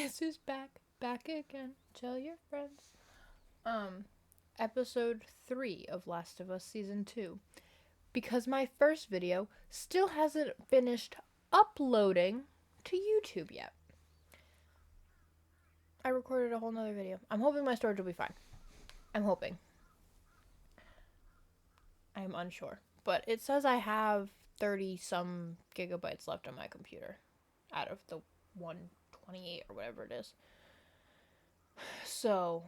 Guess who's back? Back again. Tell your friends. Episode 3 of Last of Us Season 2. Because my first video still hasn't finished uploading to YouTube yet. I recorded a whole nother video. I'm hoping my storage will be fine. I'm hoping. I'm unsure. But it says I have 30 some gigabytes left on my computer out of the 128 or whatever it is. So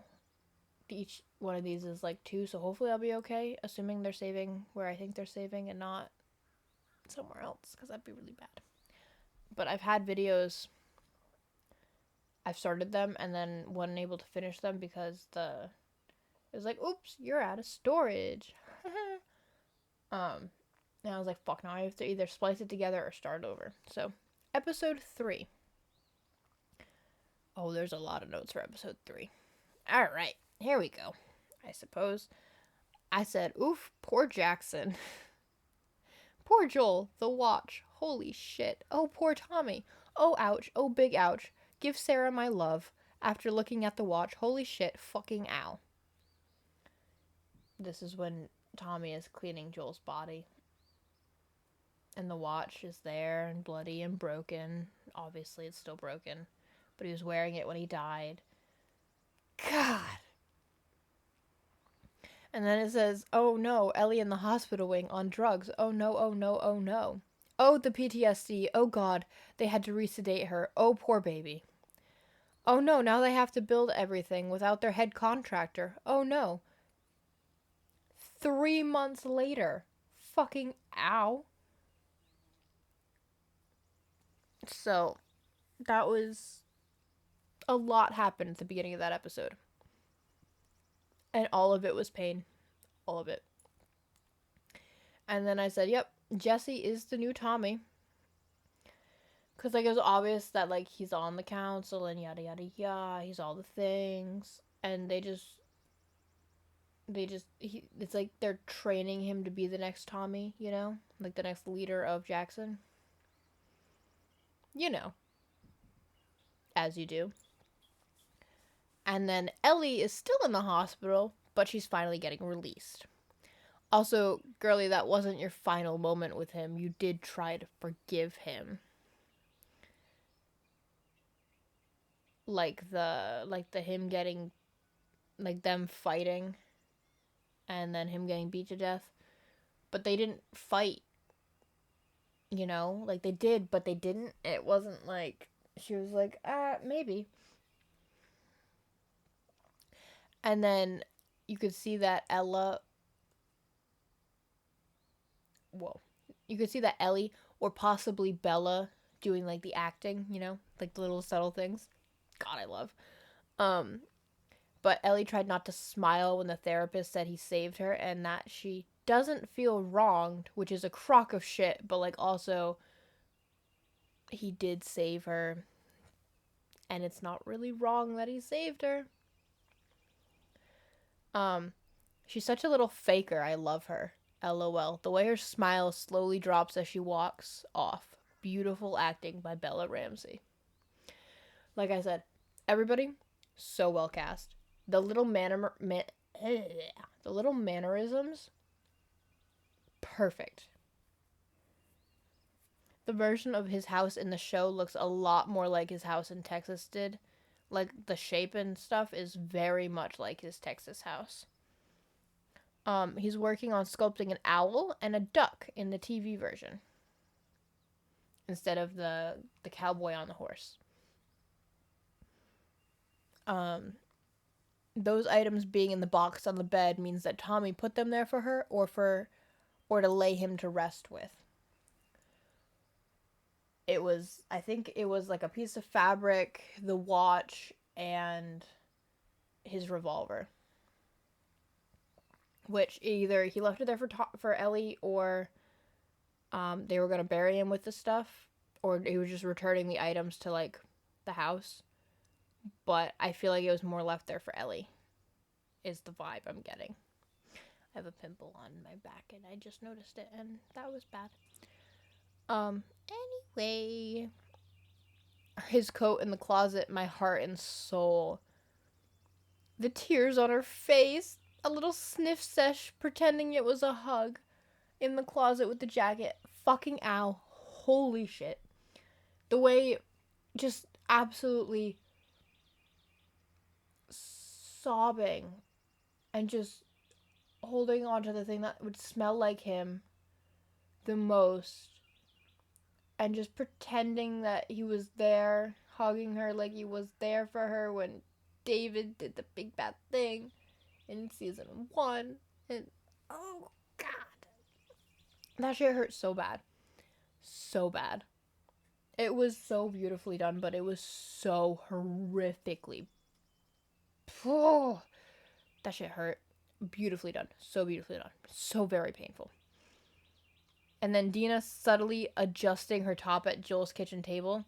each one of these is like 2, so hopefully I'll be okay, assuming they're saving where I think they're saving and not somewhere else, because that'd be really bad. But I've had videos, I've started them and then wasn't able to finish them because it was like, oops, you're out of storage. And I was like, fuck, now I have to either splice it together or start over. So episode 3. Oh, there's a lot of notes for episode 3. All right, here we go. I suppose I said, oof, poor Jackson. Poor Joel, the watch. Holy shit. Oh, poor Tommy. Oh, ouch. Oh, big ouch. Give Sarah my love. After looking at the watch, holy shit, fucking ow. This is when Tommy is cleaning Joel's body. And the watch is there and bloody and broken. Obviously, it's still broken. But he was wearing it when he died. God. And then it says, oh no, Ellie in the hospital wing on drugs. Oh no, oh no, oh no. Oh, the PTSD. Oh god, they had to resedate her. Oh, poor baby. Oh no, now they have to build everything without their head contractor. Oh no. 3 months later. Fucking ow. So, that was... a lot happened at the beginning of that episode. And all of it was pain. All of it. And then I said, yep, Jesse is the new Tommy. Because, like, it was obvious that, like, he's on the council and yada, yada, yada. He's all the things. And it's like they're training him to be the next Tommy, you know? Like, the next leader of Jackson. You know. As you do. And then Ellie is still in the hospital, but she's finally getting released. Also, girly, that wasn't your final moment with him. You did try to forgive him. Like the him getting, like, them fighting and then him getting beat to death. But they didn't fight, you know? Like, they did, but they didn't. It wasn't like, she was like, maybe. And then you could see that you could see that Ellie or possibly Bella doing, like, the acting, you know? Like, the little subtle things. God, I love. But Ellie tried not to smile when the therapist said he saved her and that she doesn't feel wronged, which is a crock of shit, but, like, also he did save her and it's not really wrong that he saved her. She's such a little faker. I love her. LOL. The way her smile slowly drops as she walks off. Beautiful acting by Bella Ramsey. Like I said, everybody so well cast. The little mannerisms, perfect. The version of his house in the show looks a lot more like his house in Texas did. Like, the shape and stuff is very much like his Texas house. He's working on sculpting an owl and a duck in the TV version instead of the cowboy on the horse. Those items being in the box on the bed means that Tommy put them there for her or to lay him to rest with. I think it was like a piece of fabric, the watch, and his revolver. Which either he left it there for Ellie or they were going to bury him with the stuff, or he was just returning the items to, like, the house. But I feel like it was more left there for Ellie, is the vibe I'm getting. I have a pimple on my back and I just noticed it and that was bad. Anyway, his coat in the closet, my heart and soul. The tears on her face, a little sniff sesh pretending it was a hug in the closet with the jacket. Fucking ow. Holy shit. The way, just absolutely sobbing and just holding on to the thing that would smell like him the most, and just pretending that he was there, hugging her like he was there for her when David did the big bad thing in season 1. And oh god, that shit hurt so bad. So bad. It was so beautifully done, but it was so horrifically. Oh, that shit hurt. Beautifully done. So beautifully done. So very painful. And then Dina subtly adjusting her top at Joel's kitchen table,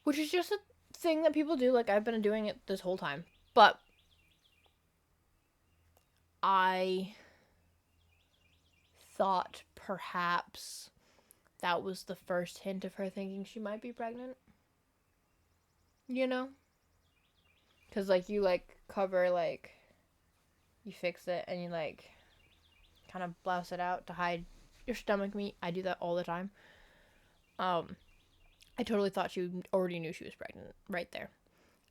which is just a thing that people do. Like, I've been doing it this whole time. But I thought perhaps that was the first hint of her thinking she might be pregnant. You know? Because, like, you, like, cover, like, you fix it and you, like, kind of blouse it out to hide your stomach meat. I do that all the time. I totally thought she already knew she was pregnant right there.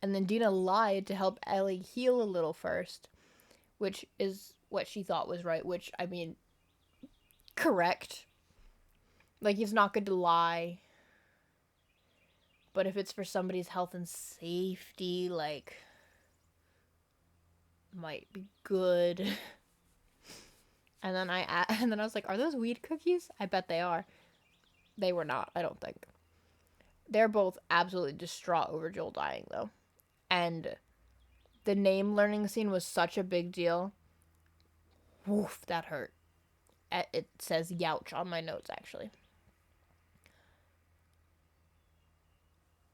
And then Dina lied to help Ellie heal a little first, which is what she thought was right, which, I mean, correct. Like, it's not good to lie. But if it's for somebody's health and safety, like, might be good. And then I was like, are those weed cookies? I bet they are. They were not, I don't think. They're both absolutely distraught over Joel dying, though. And the name learning scene was such a big deal. Woof, that hurt. It says youch on my notes, actually.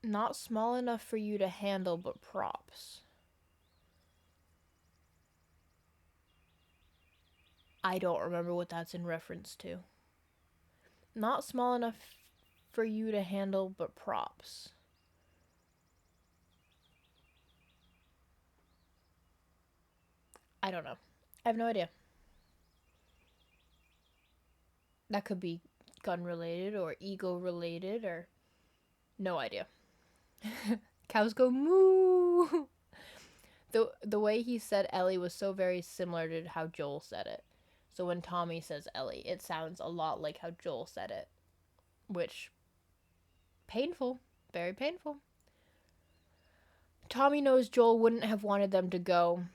Not small enough for you to handle, but props. I don't remember what that's in reference to. Not small enough for you to handle, but props. I don't know. I have no idea. That could be gun related or ego related or no idea. Cows go moo. The way he said Ellie was so very similar to how Joel said it. So when Tommy says Ellie, it sounds a lot like how Joel said it, which painful, very painful. Tommy knows Joel wouldn't have wanted them to go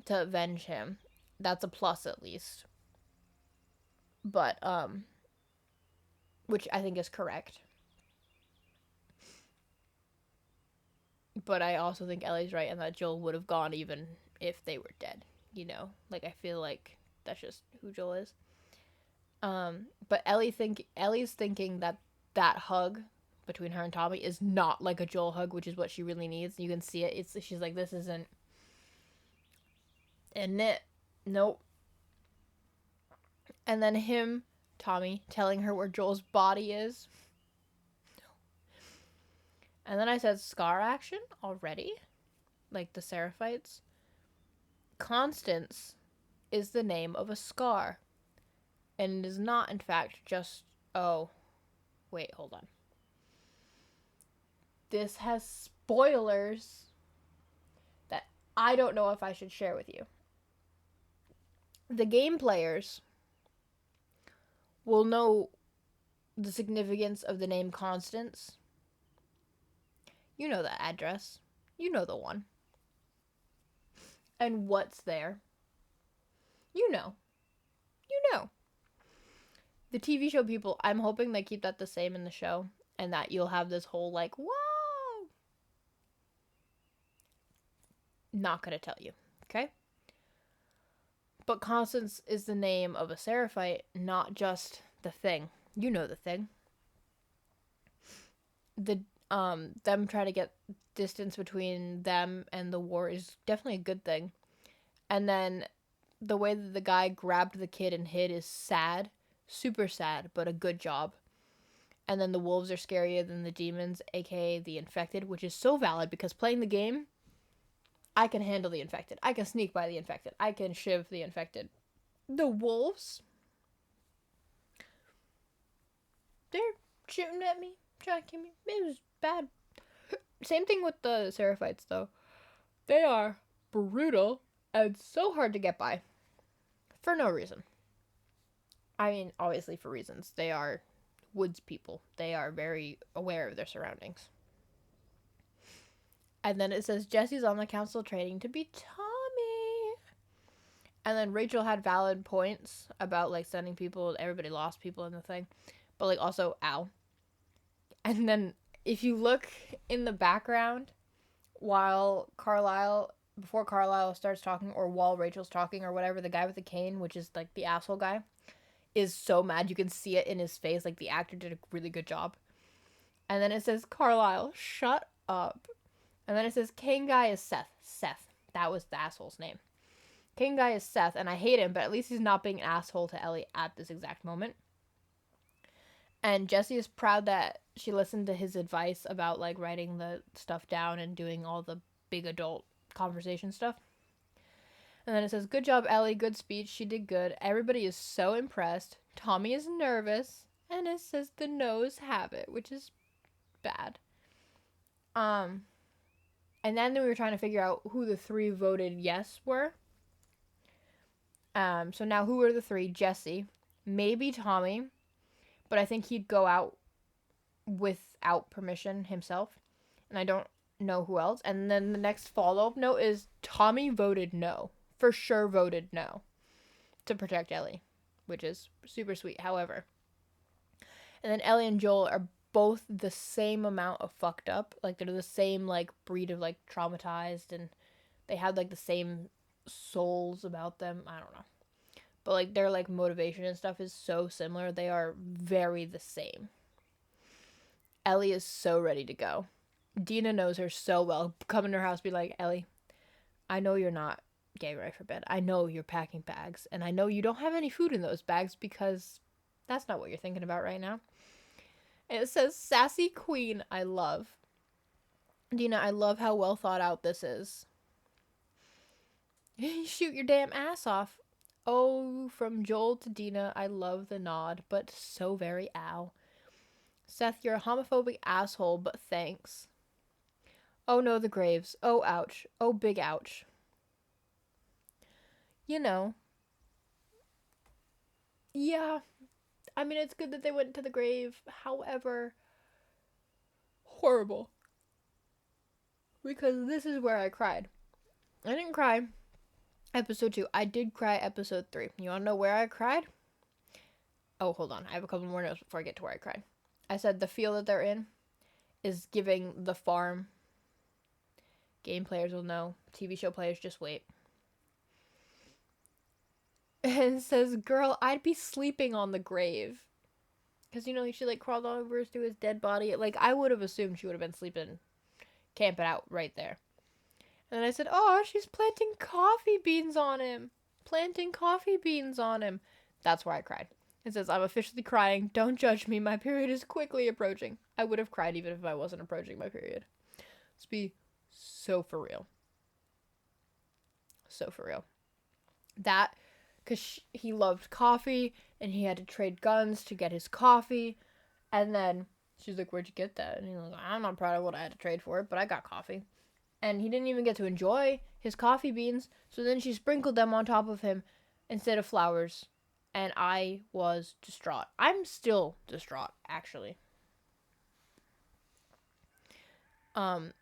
to avenge him. That's a plus at least. But which I think is correct. But I also think Ellie's right and that Joel would have gone even if they were dead, you know? Like, I feel like that's just who Joel is. But Ellie's thinking that hug between her and Tommy is not like a Joel hug, which is what she really needs. You can see it. She's like, this isn't it. Nope. And then Tommy, telling her where Joel's body is. And then I said scar action already? Like the Seraphites? Constance is the name of a scar. And it is not, in fact, just... Oh. Wait, hold on. This has spoilers that I don't know if I should share with you. The game players will know the significance of the name Constance. You know the address. You know the one. And what's there. You know. You know. The TV show people, I'm hoping they keep that the same in the show. And that you'll have this whole, like, whoa! Not gonna tell you. Okay? But Constance is the name of a Seraphite, not just the Thing. You know the Thing. Them trying to get distance between them and the war is definitely a good thing. And then the way that the guy grabbed the kid and hid is sad. Super sad, but a good job. And then the wolves are scarier than the demons, aka the infected, which is so valid because playing the game, I can handle the infected. I can sneak by the infected. I can shiv the infected. The wolves, they're shooting at me, trying to kill me. It was bad. Same thing with the Seraphites, though. They are brutal and so hard to get by. For no reason. I mean, obviously for reasons. They are woods people. They are very aware of their surroundings. And then it says Jesse's on the council training to be Tommy. And then Rachel had valid points about like sending people. Everybody lost people in the thing, but like also ow. And then if you look in the background while before Carlisle starts talking, or while Rachel's talking, or whatever, the guy with the cane, which is like the asshole guy, is so mad. You can see it in his face. Like the actor did a really good job. And then it says Carlisle, shut up. And then it says King guy is Seth. Seth. That was the asshole's name. King guy is Seth, and I hate him, but at least he's not being an asshole to Ellie at this exact moment. And Jessie is proud that she listened to his advice about like writing the stuff down and doing all the big adult conversation stuff. And then it says, good job, Ellie. Good speech. She did good. Everybody is so impressed. Tommy is nervous. And it says the no's have it, which is bad. And then we were trying to figure out who the 3 voted yes were. So now who are the 3? Jessie. Maybe Tommy. But I think he'd go out without permission himself. And I don't know who else. And then the next follow-up note is Tommy voted no. For sure voted no. To protect Ellie. Which is super sweet. However. And then Ellie and Joel are both the same amount of fucked up. Like, they're the same, like, breed of, like, traumatized. And they have, like, the same souls about them. I don't know. But, like, their, like, motivation and stuff is so similar. They are very the same. Ellie is so ready to go. Dina knows her so well. Come into her house, be like, Ellie, I know you're not getting ready for bed. I know you're packing bags. And I know you don't have any food in those bags because that's not what you're thinking about right now. And it says, sassy queen, I love. Dina, I love how well thought out this is. Shoot your damn ass off. Oh, from Joel to Dina, I love the nod, but so very ow. Seth, you're a homophobic asshole, but thanks. Oh no, the graves. Oh, ouch. Oh, big ouch. You know. Yeah. I mean, it's good that they went to the grave. However, horrible. Because this is where I cried. I didn't cry episode 2. I did cry episode 3. You want to know where I cried? Oh, hold on. I have a couple more notes before I get to where I cried. I said the feel that they're in is giving The Farm. Game players will know. TV show players, just wait. And it says, girl, I'd be sleeping on the grave. Because, you know, she, like, crawled over to his dead body. Like, I would have assumed she would have been sleeping, camping out right there. And then I said, oh, she's planting coffee beans on him. Planting coffee beans on him. That's where I cried. It says, I'm officially crying. Don't judge me. My period is quickly approaching. I would have cried even if I wasn't approaching my period. Let's be so for real. So for real. That, because he loved coffee, and he had to trade guns to get his coffee. And then she's like, where'd you get that? And he's like, I'm not proud of what I had to trade for it, but I got coffee. And he didn't even get to enjoy his coffee beans, so then she sprinkled them on top of him instead of flowers. And I was distraught. I'm still distraught, actually. And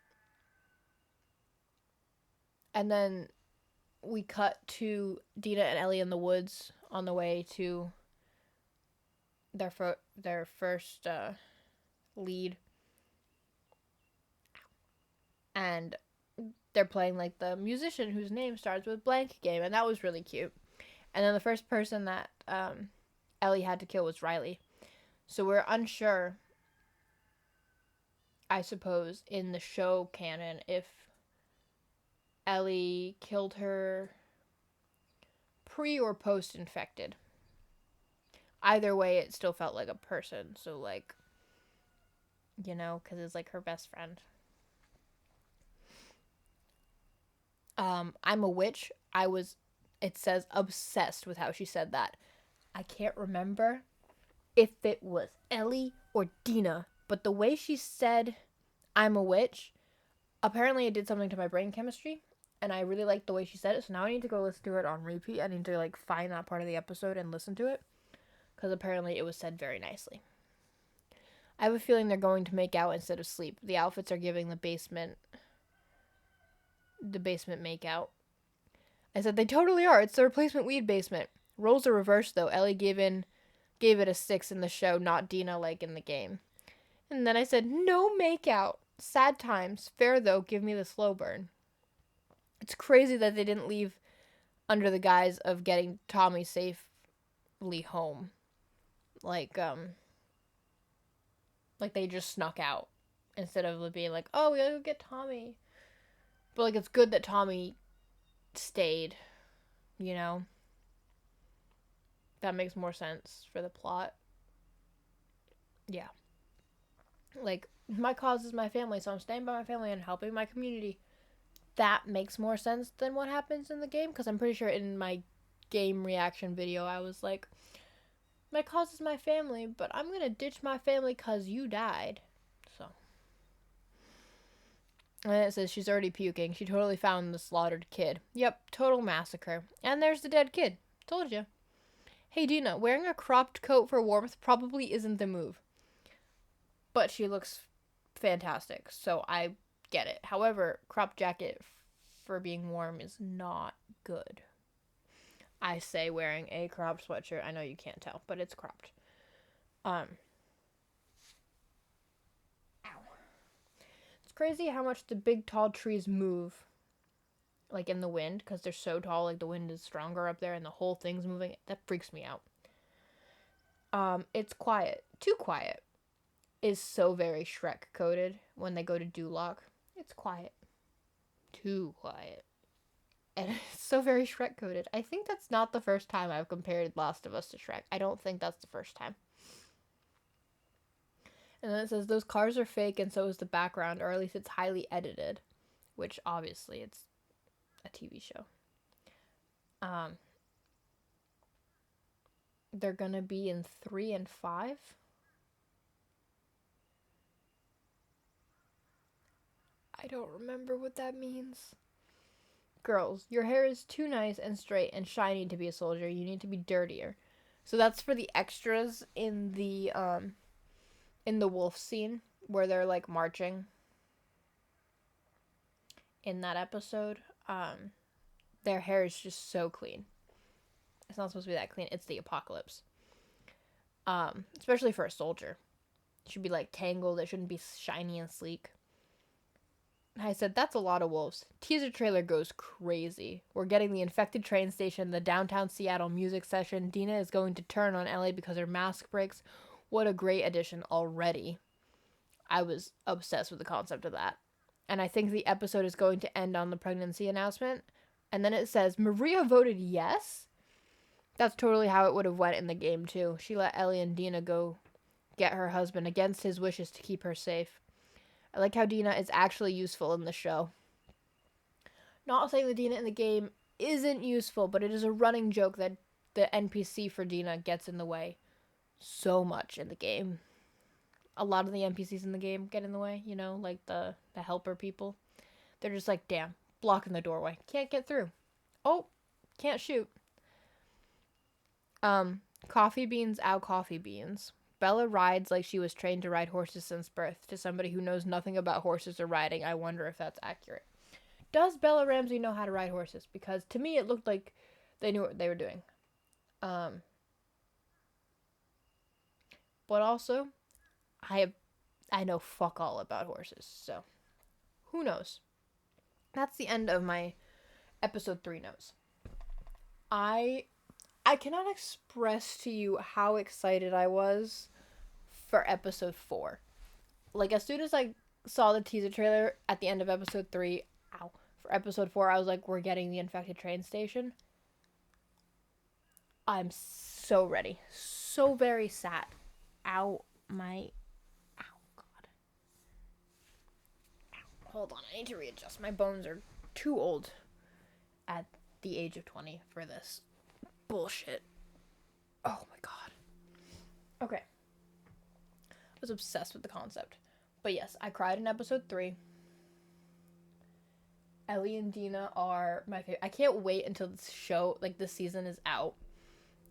then we cut to Dina and Ellie in the woods on the way to their first lead. And they're playing like the musician whose name starts with blank game, and that was really cute. And then the first person that Ellie had to kill was Riley. So we're unsure, I suppose, in the show canon, if Ellie killed her pre or post infected. Either way, it still felt like a person. So, like, you know, because it's like her best friend. I'm a witch. It says obsessed with how she said that. I can't remember if it was Ellie or Dina, but the way she said I'm a witch, apparently it did something to my brain chemistry, and I really liked the way she said it, so now I need to go listen to it on repeat. I need to like find that part of the episode and listen to it, because apparently it was said very nicely. I have a feeling they're going to make out instead of sleep. The outfits are giving the basement make out. I said they totally are. It's the replacement weed basement. Roles are reversed though. Ellie gave it a 6 in the show, not Dina like in the game. And then I said, no makeout. Sad times. Fair though, give me the slow burn. It's crazy that they didn't leave under the guise of getting Tommy safely home. Like they just snuck out. Instead of being like, oh, we gotta go get Tommy. But like it's good that Tommy stayed, you know? That makes more sense for the plot. Yeah. Like, my cause is my family, so I'm staying by my family and helping my community. That makes more sense than what happens in the game, because I'm pretty sure in my game reaction video I was like, my cause is my family, but I'm gonna ditch my family because you died. So. And it says she's already puking. She totally found the slaughtered kid. Yep, total massacre. And there's the dead kid. Told you. Hey Dina, wearing a cropped coat for warmth probably isn't the move. But she looks fantastic, so I get it. However, cropped jacket for being warm is not good. I say wearing a cropped sweatshirt. I know you can't tell, but it's cropped. Ow. It's crazy how much the big tall trees move, like in the wind, because they're so tall. Like the wind is stronger up there, and the whole thing's moving. That freaks me out. It's quiet. Too quiet. Is so very Shrek coded when they go to Duloc. It's quiet. Too quiet. And it's so very Shrek coded. I think that's not the first time I've compared Last of Us to Shrek. I don't think that's the first time. And then it says those cars are fake and so is the background, or at least it's highly edited. Which obviously it's a TV show. They're gonna be in 3 and 5. I don't remember what that means. Girls, your hair is too nice and straight and shiny to be a soldier. You need to be dirtier. So that's for the extras in the wolf scene where they're like marching. In that episode, their hair is just so clean. It's not supposed to be that clean. It's the apocalypse. Especially for a soldier. It should be like tangled. It shouldn't be shiny and sleek. I said, that's a lot of wolves. Teaser trailer goes crazy. We're getting the infected train station, the downtown Seattle music session. Dina is going to turn on Ellie because her mask breaks. What a great addition already. I was obsessed with the concept of that. And I think the episode is going to end on the pregnancy announcement. And then it says, Maria voted yes? That's totally how it would have went in the game, too. She let Ellie and Dina go get her husband against his wishes to keep her safe. I like how Dina is actually useful in the show. Not saying that Dina in the game isn't useful, but it is a running joke that the NPC for Dina gets in the way so much in the game. A lot of the NPCs in the game get in the way, you know, like the helper people. They're just like, damn, blocking the doorway. Can't get through. Oh, can't shoot. Coffee beans, ow, coffee beans. Bella rides like she was trained to ride horses since birth. To somebody who knows nothing about horses or riding, I wonder if that's accurate. Does Bella Ramsey know how to ride horses? Because to me it looked like they knew what they were doing. But also, I know fuck all about horses, so who knows? That's the end of my episode 3 notes. I cannot express to you how excited I was for episode 4. Like, as soon as I saw the teaser trailer at the end of episode 3, for episode 4, I was like, we're getting the infected train station. I'm so ready. So very sad. Ow, God. Hold on, I need to readjust. My bones are too old at the age of 20 for this bullshit. Oh my god. Okay. I was obsessed with the concept. But yes, I cried in episode 3. Ellie and Dina are my favorite. I can't wait until this show, like this season, is out.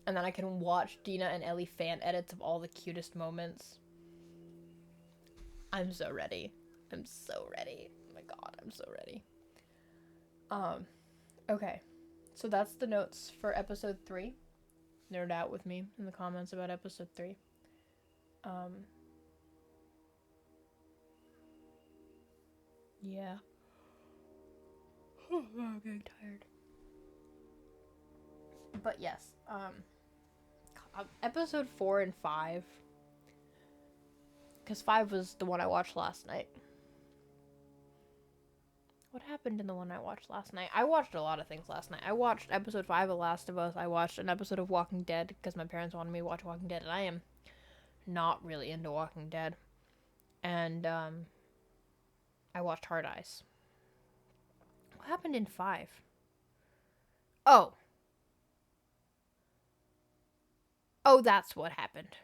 And then I can watch Dina and Ellie fan edits of all the cutest moments. I'm so ready. I'm so ready. Oh my god, I'm so ready. Okay. So that's the notes for episode 3. Nerd out with me in the comments about episode 3. Yeah. I'm getting tired. But yes, episode 4 and 5, because 5 was the one I watched last night. What happened in the one I watched last night? I watched a lot of things last night. I watched episode 5 of Last of Us. I watched an episode of Walking Dead because my parents wanted me to watch Walking Dead, and I am not really into Walking Dead. And I watched Hard Eyes. What happened in 5? Oh, that's what happened.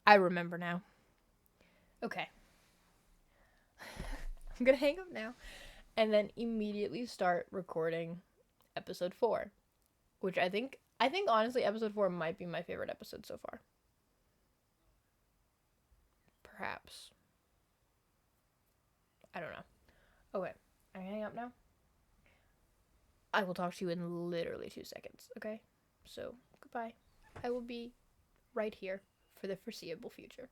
I remember now. Okay. I'm gonna hang up now and then immediately start recording episode 4, which I think honestly episode 4 might be my favorite episode so far. Perhaps. I don't know. Okay. I'm gonna hang up now. I will talk to you in literally 2 seconds, okay? So, goodbye. I will be right here for the foreseeable future.